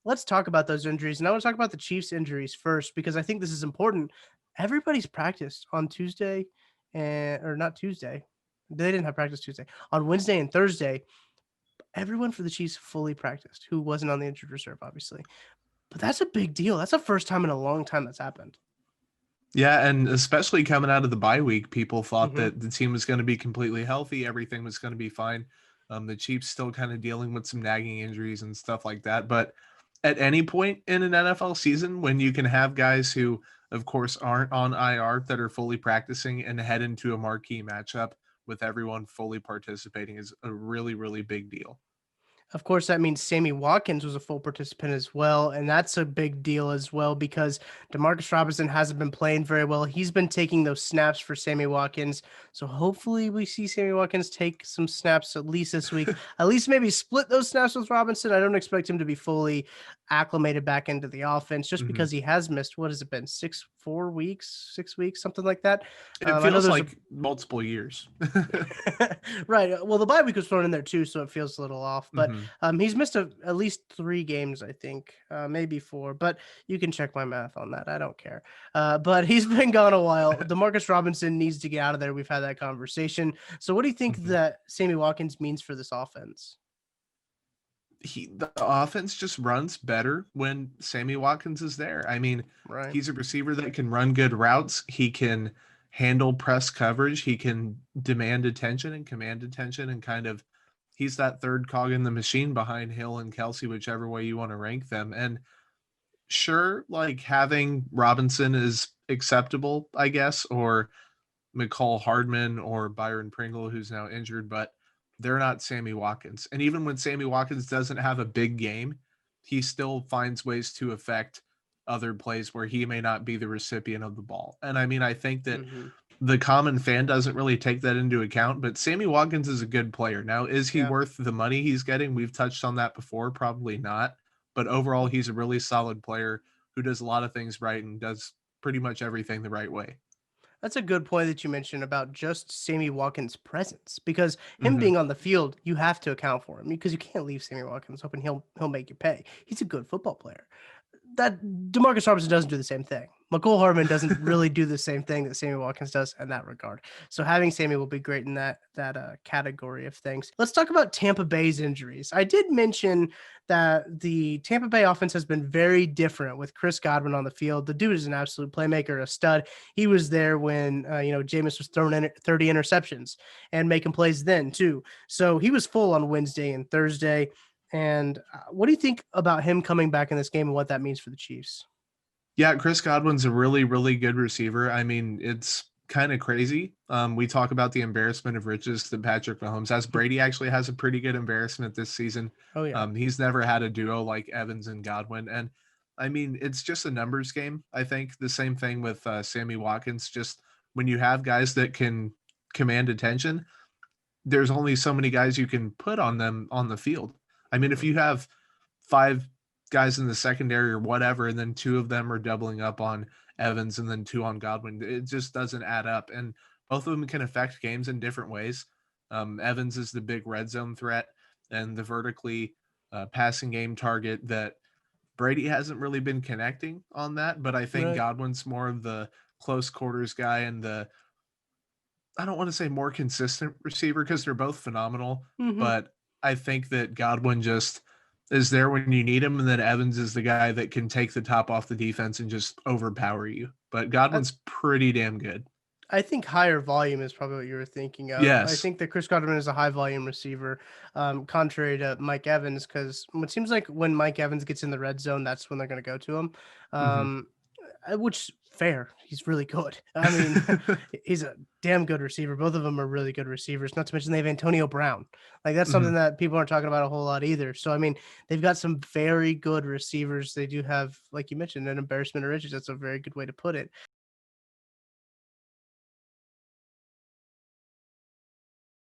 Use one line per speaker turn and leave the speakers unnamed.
let's talk about those injuries. And I want to talk about the Chiefs injuries first, because I think this is important. Everybody's practiced on Tuesday or not Tuesday. They didn't have practice Tuesday. On Wednesday and Thursday, everyone for the Chiefs fully practiced who wasn't on the injured reserve, obviously. But that's a big deal. That's the first time in a long time that's happened.
Yeah, and especially coming out of the bye week, people thought
Hmm.
that the team was going to be completely healthy, everything was going to be fine. The Chiefs still kind of dealing with some nagging injuries and stuff like that. But at any point in an NFL season, when you can have guys who, of course, aren't on IR that are fully practicing and head into a marquee matchup with everyone fully participating is a really, really big deal.
Of course, that means Sammy Watkins was a full participant as well, and that's a big deal as well because Demarcus Robinson hasn't been playing very well. He's been taking those snaps for Sammy Watkins, so hopefully we see Sammy Watkins take some snaps at least this week. At least maybe split those snaps with Robinson. I don't expect him to be fully acclimated back into the offense just
Mhm.
because he has missed, what has it been, 4 weeks, 6 weeks, something like that.
It
I know
feels
there's a
like multiple years.
right. Well, the bye week was thrown in there too, so it feels a little off. But
Mhm.
he's missed at least 3 games, I think, maybe 4. But you can check my math on that. I don't care. But he's been gone a while. Demarcus Robinson needs to get out of there. We've had that conversation. So, what do you think
Mhm.
that Sammy Watkins means for this offense?
The offense just runs better when Sammy Watkins is there. I mean,
Right.
he's a receiver that can run good routes. He can handle press coverage. He can demand attention and command attention and kind of he's that third cog in the machine behind Hill and Kelsey, whichever way you want to rank them. And sure, like having Robinson is acceptable, I guess, or McCall Hardman or Byron Pringle, who's now injured, but they're not Sammy Watkins. And even when Sammy Watkins doesn't have a big game, he still finds ways to affect other plays where he may not be the recipient of the ball. And I mean, I think that
Hmm.
the common fan doesn't really take that into account, but Sammy Watkins is a good player. Now, is he
Yeah.
worth the money he's getting? We've touched on that before, probably not. But overall, he's a really solid player who does a lot of things right and does pretty much everything the right way.
That's a good point that you mentioned about just Sammy Watkins' presence, because him
Mhm.
being on the field, you have to account for him because you can't leave Sammy Watkins open. He'll make you pay. He's a good football player. That Demarcus Robinson doesn't do the same thing. McCole Hardman doesn't really do the same thing that Sammy Watkins does in that regard. So having Sammy will be great in that category of things. Let's talk about Tampa Bay's injuries. I did mention that the Tampa Bay offense has been very different with Chris Godwin on the field. The dude is an absolute playmaker, a stud. He was there when Jameis was throwing in 30 interceptions and making plays then too. So he was full on Wednesday and Thursday. And what do you think about him coming back in this game and what that means for the Chiefs?
Yeah, Chris Godwin's a really, really good receiver. I mean, it's kind of crazy. We talk about the embarrassment of riches that Patrick Mahomes has. Brady actually has a pretty good embarrassment this season.
Oh yeah.
He's never had a duo like Evans and Godwin. And I mean, it's just a numbers game. I think the same thing with Sammy Watkins. Just when you have guys that can command attention, there's only so many guys you can put on them on the field. I mean, if
Hmm.
you have 5 guys in the secondary or whatever, and then 2 of them are doubling up on Evans and then 2 on Godwin, it just doesn't add up. And both of them can affect games in different ways. Evans is the big red zone threat and the vertically passing game target that Brady hasn't really been connecting on that, but I think
Right.
Godwin's more of the close quarters guy and the I don't want to say more consistent receiver because they're both phenomenal,
Hmm.
but I think that Godwin just is there when you need him, and then Evans is the guy that can take the top off the defense and just overpower you. But
I,
Godwin's pretty damn good.
I think higher volume is probably what you were thinking of. I
Yes.
think that Chris Godwin is a high volume receiver, contrary to Mike Evans, because it seems like when Mike Evans gets in the red zone, that's when they're going to go to him.
Mhm.
Um, which fair. He's really good. I mean, he's a damn good receiver. Both of them are really good receivers. Not to mention they have Antonio Brown. Like that's something
Mhm.
that people aren't talking about a whole lot either. So I mean, they've got some very good receivers. They do have, like you mentioned, an embarrassment of riches. That's a very good way to put it.